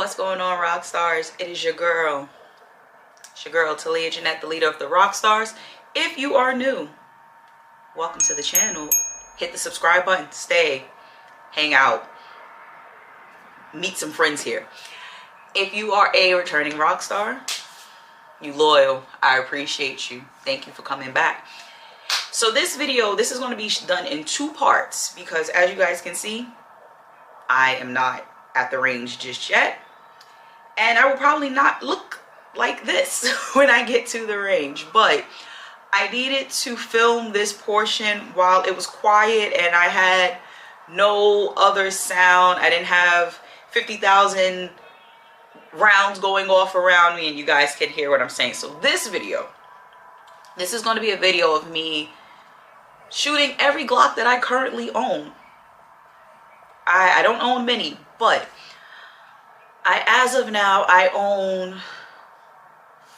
What's going on, Rockstars? It is your girl. It's your girl, Taliajanette, the leader of the Rockstars. If you are new, welcome to the channel. Hit the subscribe button. Stay. Hang out. Meet some friends here. If you are a returning Rockstar, you loyal, I appreciate you. Thank you for coming back. So this video, this is going to be done in two parts because as you guys can see, I am not at the range just yet. And I will probably not look like this when I get to the range. But I needed to film this portion while it was quiet and I had no other sound. I didn't have 50,000 rounds going off around me and you guys can hear what I'm saying. So this video, this is going to be a video of me shooting every Glock that I currently own. I don't own many, but as of now, I own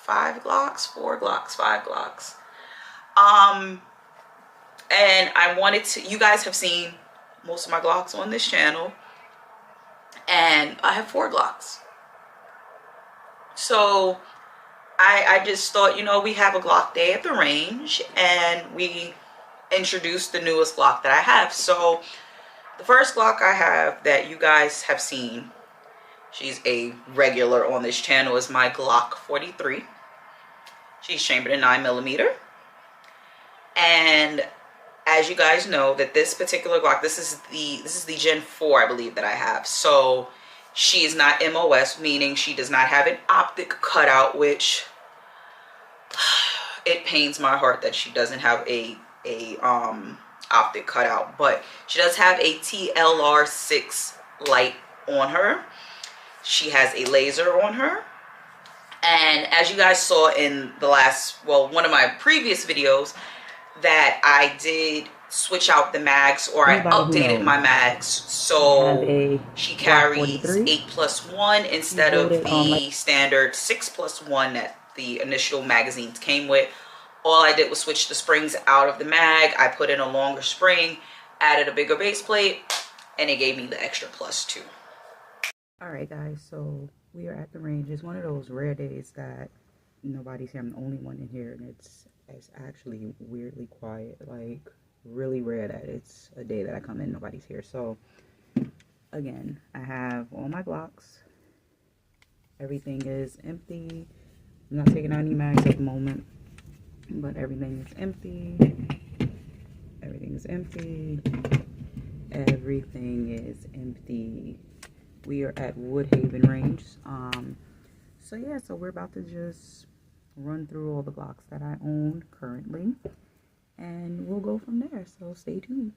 5 Glocks, 4 Glocks, 5 Glocks. And I wanted to, you guys have seen most of my Glocks on this channel, and I have 4 Glocks. So I just thought, you know, we have a Glock day at the range and we introduced the newest Glock that I have. So the first Glock I have that you guys have seen, she's a regular on this channel, is my Glock 43. She's chambered in 9mm. And as you guys know, that this particular Glock, this is the Gen 4, I believe, that I have. So she is not MOS, meaning she does not have an optic cutout, which it pains my heart that she doesn't have a optic cutout, but she does have a TLR6 light on her. She has a laser on her, and as you guys saw in the last, well, one of my previous videos, that I did switch out the mags, or I updated my mags, so she carries 8+1 instead of the standard 6+1 that the initial magazines came with. All I did was switch the springs out of the mag. I put in a longer spring, added a bigger base plate, and it gave me the extra +2. All right, guys, so we are at the range. It's one of those rare days that nobody's here. I'm the only one in here, and it's actually weirdly quiet, like really rare that it's a day that I come in, nobody's here. So again, I have all my Glocks. Everything is empty. I'm not taking out any mags at the moment, but everything is empty. Everything is empty. Everything is empty. We are at Woodhaven range. So yeah, so we're about to just run through all the Glocks that I own currently, and we'll go from there. So stay tuned.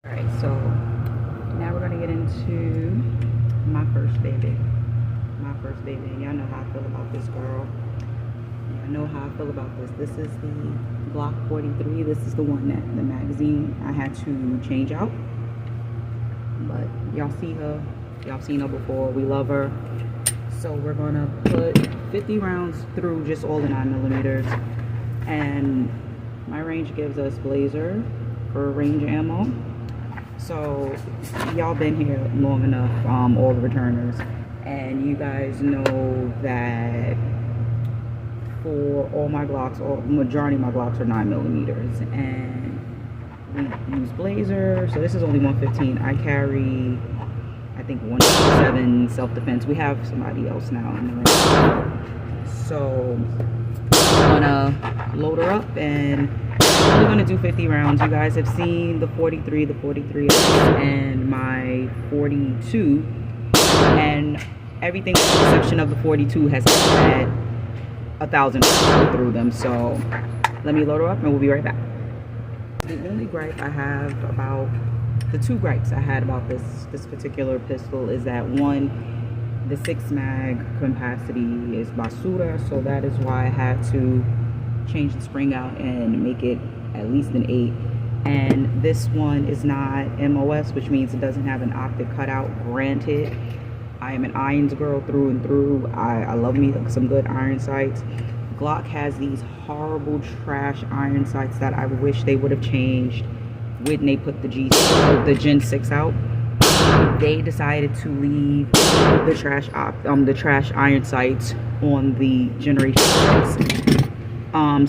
All right, so now we're gonna get into my first baby. My first baby, and y'all know how I feel about this girl. I know how I feel about this. This is the Glock 43. This is the one that the magazine I had to change out. But y'all see her. Y'all seen her before. We love her. So we're gonna put 50 rounds through just all the 9mm. And my range gives us blazer for range ammo. So y'all been here long enough, all the returners. And you guys know that for all my Glocks, or majority of my Glocks are 9mm, and we use blazer. So this is only 115. I carry, I think, 107 self-defense. We have somebody else now in the room. So I'm gonna load her up and we're gonna do 50 rounds. You guys have seen the 43, and my 42, and everything with the exception of the 42 has had 1,000 through them. So let me load her up and we'll be right back. The only gripe I have about, the two gripes I had about this particular pistol is that, one, the 6 mag capacity is basura, so that is why I had to change the spring out and make it at least an 8. And this one is not MOS, which means it doesn't have an optic cutout. Granted, I am an irons girl through and through. I love me some good iron sights. Glock has these horrible trash iron sights that I wish they would have changed when they put the Gen 6 out. they decided to leave the trash iron sights on the Generation 6.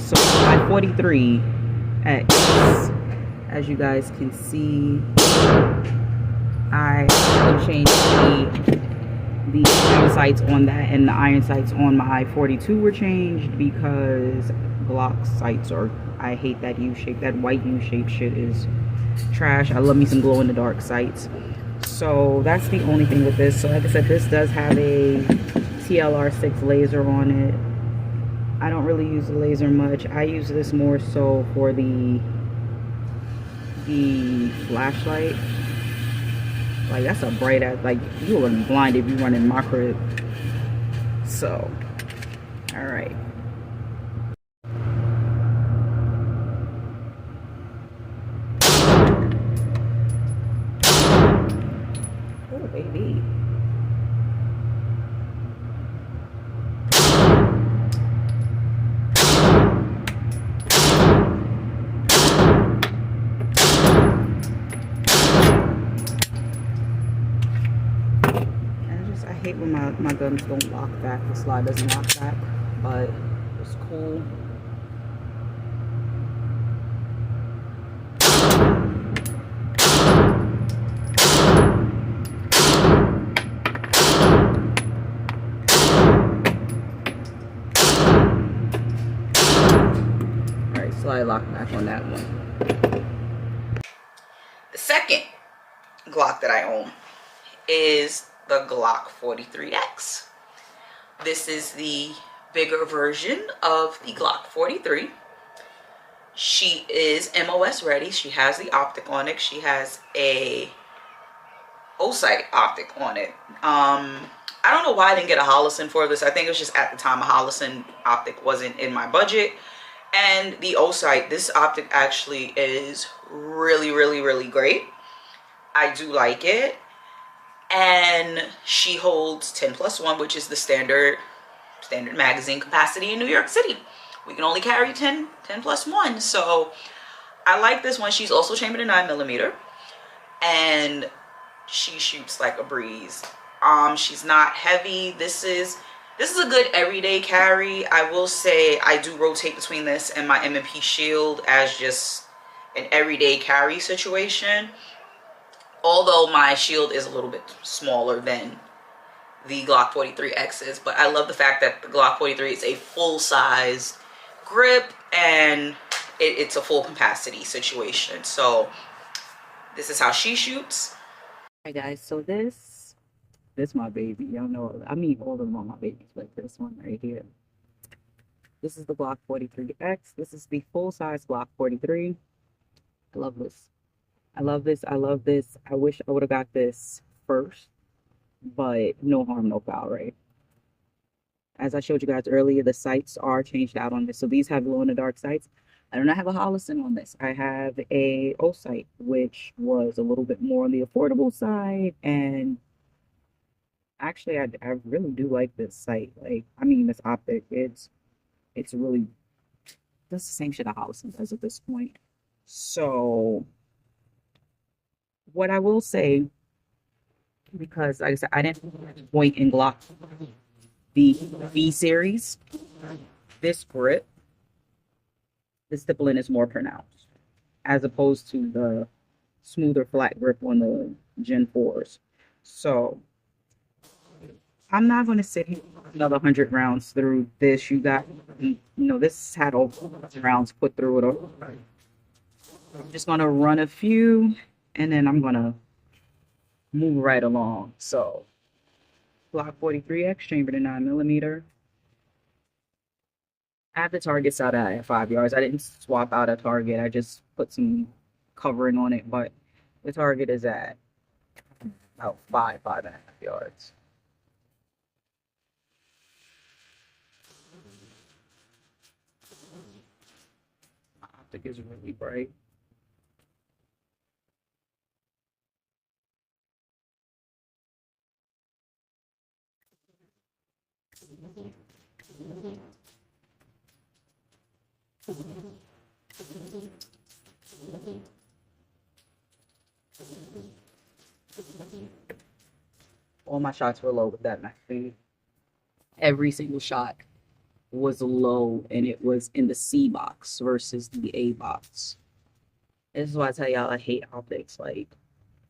So my 43 X, as you guys can see, I changed the iron sights on that, and the iron sights on my 42 were changed because Glock sights are, I hate that U-shape. That white U-shape shit is trash. I love me some glow in the dark sights. So that's the only thing with this. So like I said, this does have a TLR6 laser on it. I don't really use the laser much. I use this more so for the flashlight. Like, that's a bright ass, like, you will be blind if you run in my crib. So, all right. Oh, baby. I hate when my guns don't lock back. The slide doesn't lock back, but it's cool. Alright, slide lock back on that one. The second Glock that I own is the Glock 43X. This is the bigger version of the Glock 43. She is MOS ready. She has the optic on it. She has a O-sight optic on it. I don't know why I didn't get a Holosun for this. I think it was just at the time a Holosun optic wasn't in my budget. And the O-sight, this optic actually is really, really, really great. I do like it. And she holds 10+1, which is the standard magazine capacity in New York City. We can only carry 10+1. So I like this one. She's also chambered in 9mm, and she shoots like a breeze. She's not heavy. This is a good everyday carry. I will say I do rotate between this and my M&P Shield as just an everyday carry situation. Although my shield is a little bit smaller than the Glock 43X is, but I love the fact that the Glock 43 is a full-size grip and it's a full capacity situation. So this is how she shoots. Alright guys, so this my baby. Y'all know, I mean all of them are my babies, but this one right here. This is the Glock 43X. This is the full-size Glock 43. I love this. I love this. I love this. I wish I would have got this first, but no harm, no foul, right? As I showed you guys earlier, the sights are changed out on this. So these have glow-in-the-dark sights. I do not have a Holosun on this. I have a O-sight, which was a little bit more on the affordable side. And actually, I really do like this sight. Like, I mean, this optic, it's really, that's the same shit a Holosun does at this point. So what I will say, because like I said, I didn't point in Glock the V series, this grip, the stippling is more pronounced as opposed to the smoother flat grip on the Gen 4s. So I'm not going to sit here another 100 rounds through this. You got, you know, this had over 100 rounds put through it. I'm just going to run a few and then I'm going to move right along. So Glock 43X chambered in 9mm. I have the target set at 5 yards. I didn't swap out a target. I just put some covering on it, but the target is at about 5.5 yards. My optic is really bright. All my shots were low with that magazine. Every single shot was low, and it was in the C box versus the A box. This is why I tell y'all I hate optics, like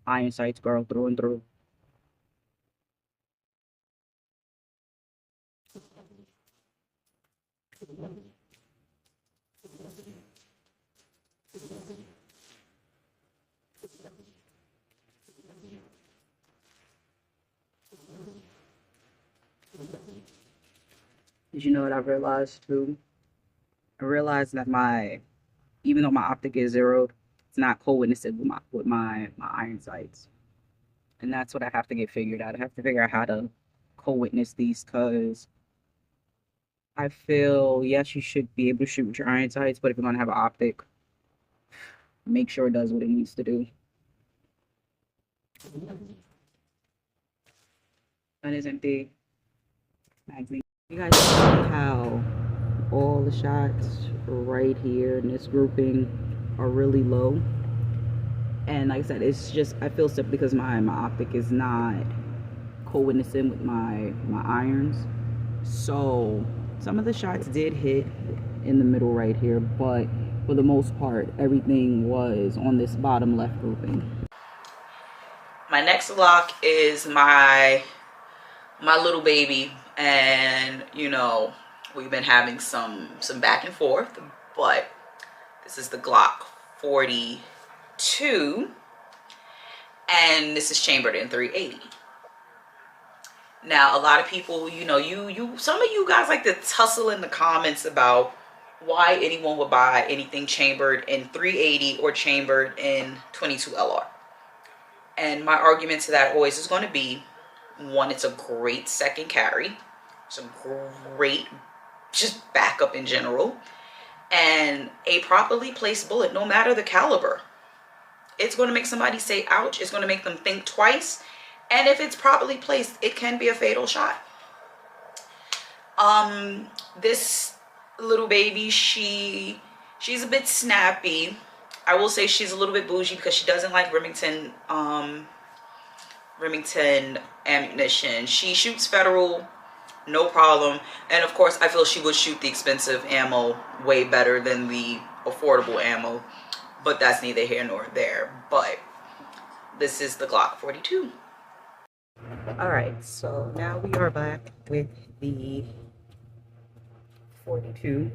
iron sights, girl, through and through. Did you know what I realized too? I realized that even though my optic is zeroed, it's not co-witnessed with my iron sights. And that's what I have to get figured out. I have to figure out how to co-witness these, because I feel, yes, you should be able to shoot with your iron sights, but if you're gonna have an optic, make sure it does what it needs to do. That is empty. Magazine. You guys see how all the shots right here in this grouping are really low? And like I said, it's just, I feel sick because my optic is not co-witnessing with my irons. So some of the shots did hit in the middle right here, but for the most part, everything was on this bottom left grouping. My next Glock is my little baby, and you know, we've been having some back and forth, but this is the Glock 42, and this is chambered in 380. Now, a lot of people, you know, some of you guys like to tussle in the comments about why anyone would buy anything chambered in 380 or chambered in 22 LR. And my argument to that always is going to be, one, it's a great second carry. It's a great just backup in general. And a properly placed bullet, no matter the caliber, it's going to make somebody say ouch. It's going to make them think twice. And if it's properly placed, it can be a fatal shot. This little baby, she's a bit snappy. I will say she's a little bit bougie because she doesn't like Remington ammunition. She shoots Federal, no problem. And of course, I feel she would shoot the expensive ammo way better than the affordable ammo. But that's neither here nor there. But this is the Glock 42. Alright, so now we are back with the 42.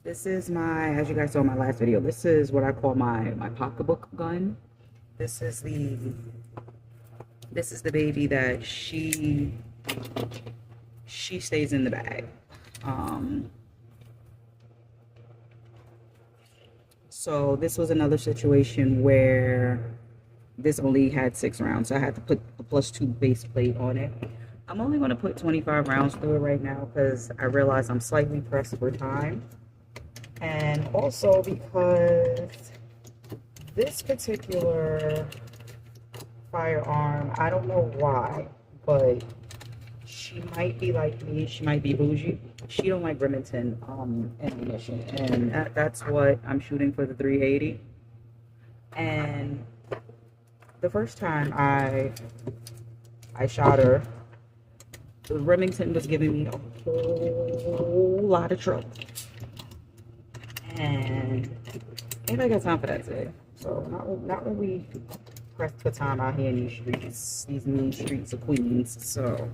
This is my, as you guys saw in my last video, this is what I call my pocketbook gun. This is the baby that she stays in the bag. So this was another situation where this only had 6 rounds, so I had to put a +2 base plate on it. I'm only going to put 25 rounds through it right now because I realize I'm slightly pressed for time. And also because this particular firearm, I don't know why, but she might be like me, she might be bougie. She don't like Remington ammunition, and that's what I'm shooting for the 380. And the first time I shot her, the Remington was giving me a whole lot of trouble. And anybody got time for that today? So not when we press for time out here in these streets, these mean streets of Queens. So,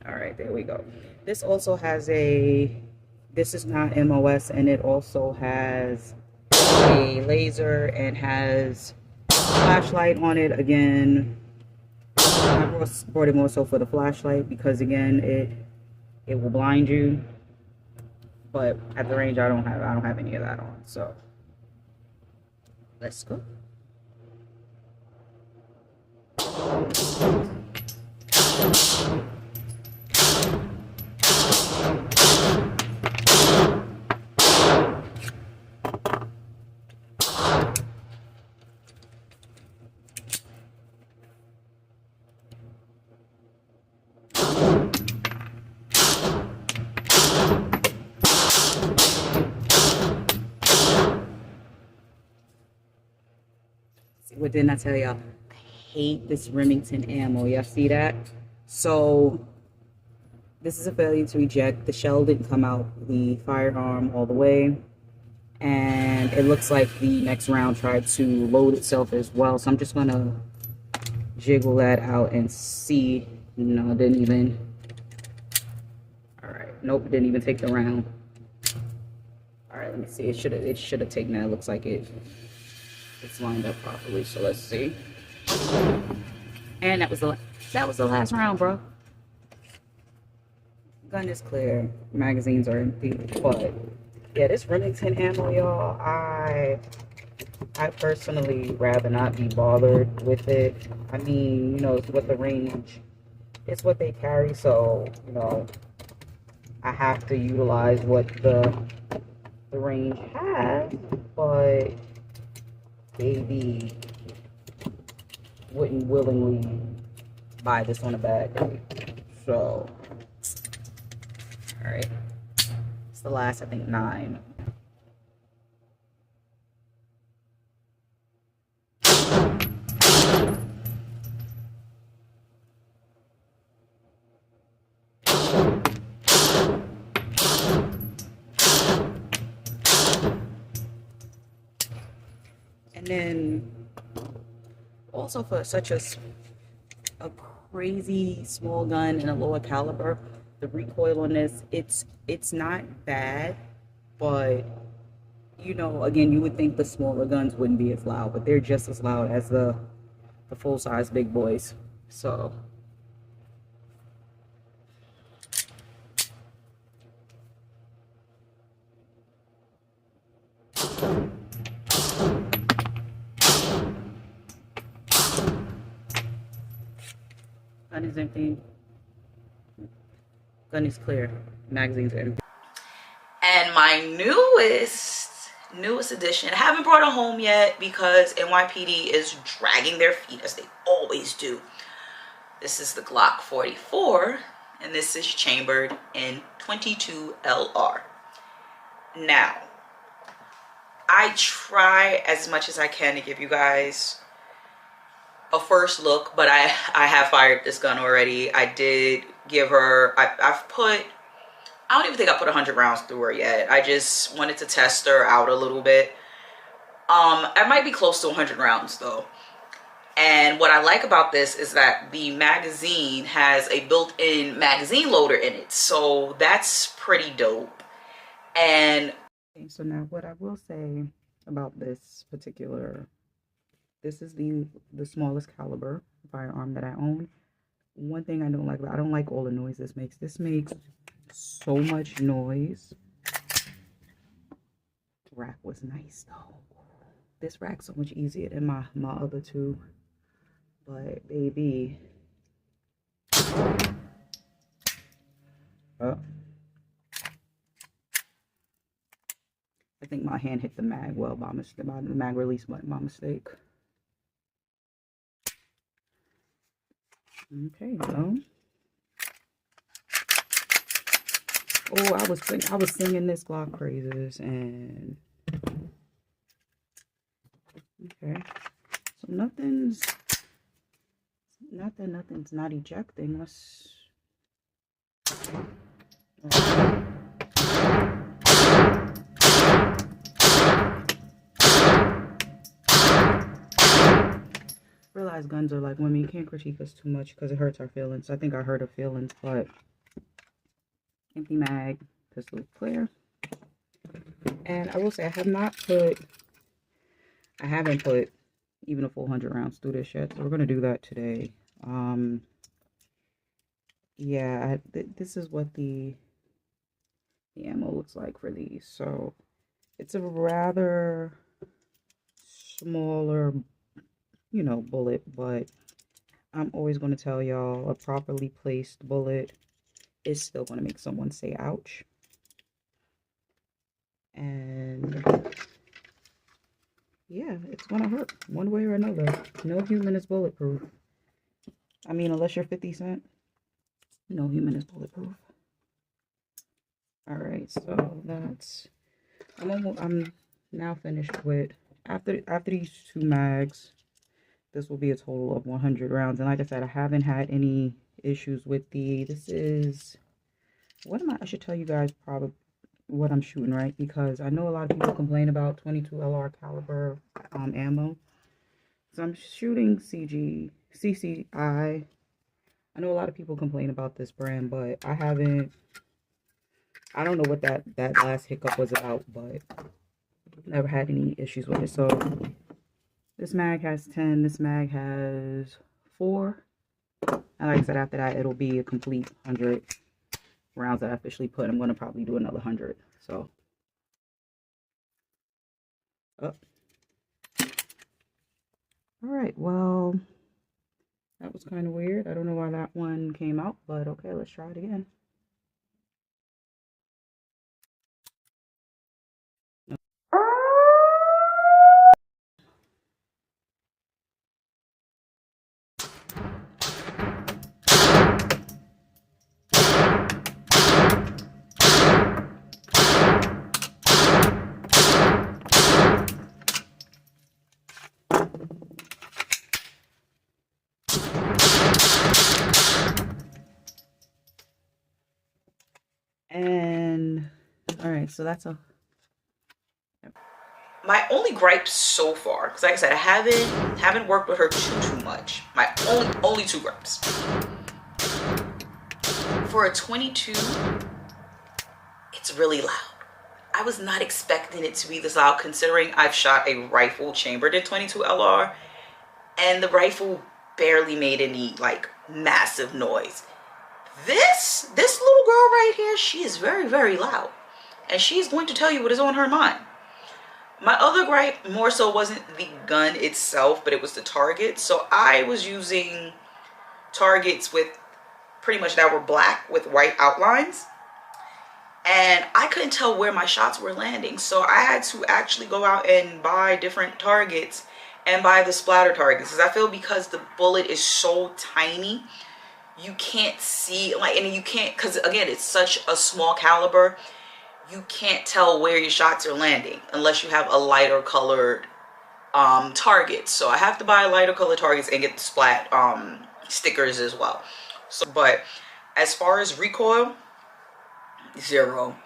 all right, there we go. This also has this is not MOS, and it also has a laser and has a flashlight on it. Again, I brought it more so for the flashlight because again, it will blind you. But at the range, I don't have any of that on. So let's go. What didn't I tell y'all? I hate this Remington ammo. Y'all see that? So this is a failure to eject. The shell didn't come out the firearm all the way. And it looks like the next round tried to load itself as well. So I'm just going to jiggle that out and see. No, it didn't even. All right. Nope, it didn't even take the round. All right, let me see. It should have taken that. It looks like it's lined up properly. So let's see. And that was the last round, bro. Gun is clear. Magazines are empty. But yeah, this Remington ammo, y'all, I personally rather not be bothered with it. I mean, you know, it's what the range, it's what they carry, so, you know, I have to utilize what the range has, but baby wouldn't willingly buy this on a bad day. So, all right, it's the last, I think, 9. And then also for such a crazy small gun and a lower caliber, the recoil on this, it's not bad, but you know, again, you would think the smaller guns wouldn't be as loud, but they're just as loud as the full-size big boys. So gun is empty. Gun is clear. Magazines are empty. And my newest edition, I haven't brought it home yet because NYPD is dragging their feet as they always do. This is the Glock 44, and this is chambered in 22 LR. Now, I try as much as I can to give you guys a first look, but I have fired this gun already. I did give her, I don't even think I put 100 rounds through her yet. I just wanted to test her out a little bit. I might be close to 100 rounds though. And what I like about this is that the magazine has a built-in magazine loader in it. So that's pretty dope. And okay, so now what I will say about this particular, this is the smallest caliber firearm that I own. One thing I don't like about, I don't like all the noise this makes. This makes so much noise. The rack was nice though. This rack's so much easier than my other two. But baby, oh, I think my hand hit the mag well by mistake. The mag release button by mistake. Okay, well. Oh, I was singing this Glock praises, and okay, so nothing's not ejecting. Let's realize guns are like women. You can't critique us too much because it hurts our feelings. I think I hurt her feelings, but empty mag, pistol clear. And I will say I haven't put even a full 100 rounds through this yet, so we're gonna do that today. Yeah, this is what the ammo looks like for these. So it's a rather smaller, you know, bullet, but I'm always going to tell y'all a properly placed bullet is still going to make someone say ouch. And yeah, it's going to hurt one way or another. No human is bulletproof. I mean, unless you're 50 Cent, no human is bulletproof. All right, so that's, I'm now finished with, after these two mags, this will be a total of 100 rounds. And like I said, I haven't had any issues with this is, I should tell you guys probably what I'm shooting, right? Because I know a lot of people complain about 22 LR caliber ammo. So I'm shooting CCI. I know a lot of people complain about this brand, but I don't know what that last hiccup was about, but never had any issues with it. So this mag has 10, this mag has 4. And like I said, after that, it'll be a complete 100 rounds that I officially put. I'm going to probably do another 100. So, all right, well, that was kind of weird. I don't know why that one came out, but okay, let's try it again. And all right, so that's my only gripe so far, because like I said, I haven't worked with her too much. My only 2 gripes. For a 22, it's really loud. I was not expecting it to be this loud, considering I've shot a rifle chambered in 22 LR, and the rifle barely made any like massive noise. This little girl right here, she is very, very loud, and she's going to tell you what is on her mind. My other gripe more so wasn't the gun itself, but it was the target. So I was using targets with pretty much that were black with white outlines, and I couldn't tell where my shots were landing. So I had to actually go out and buy different targets and buy the splatter targets, because I feel because the bullet is so tiny, you can't see, like, and you can't, because again, it's such a small caliber, you can't tell where your shots are landing unless you have a lighter colored target. So I have to buy lighter colored targets and get the splat stickers as well. So, but as far as recoil, 0.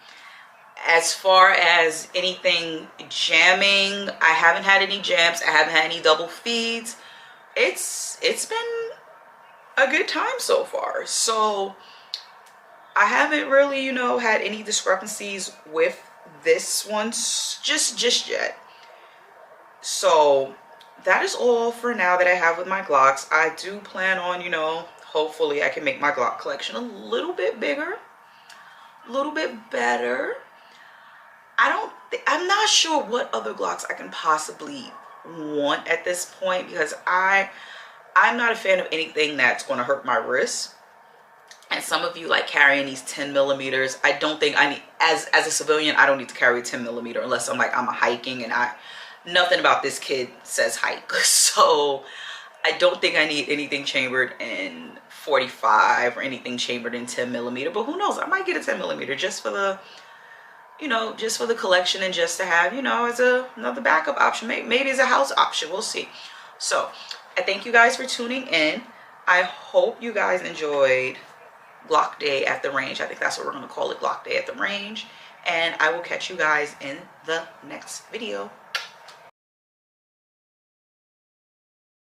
As far as anything jamming, I haven't had any jams. I haven't had any double feeds. It's been a good time so far. So I haven't really, you know, had any discrepancies with this one just yet. So that is all for now that I have with my Glocks. I do plan on, you know, hopefully I can make my Glock collection a little bit bigger, a little bit better. I'm not sure what other Glocks I can possibly want at this point, because I'm not a fan of anything that's going to hurt my wrist. And some of you like carrying these 10 millimeters. I don't think I need, as a civilian, I don't need to carry a 10 millimeter unless I'm hiking, and nothing about this kid says hike. So I don't think I need anything chambered in 45 or anything chambered in 10 millimeter. But who knows? I might get a 10 millimeter just for the, you know, just for the collection, and just to have, you know, as another backup option. Maybe as a house option. We'll see. So I thank you guys for tuning in. I hope you guys enjoyed Glock Day at the range. I think that's what we're going to call it, Glock Day at the range. And I will catch you guys in the next video.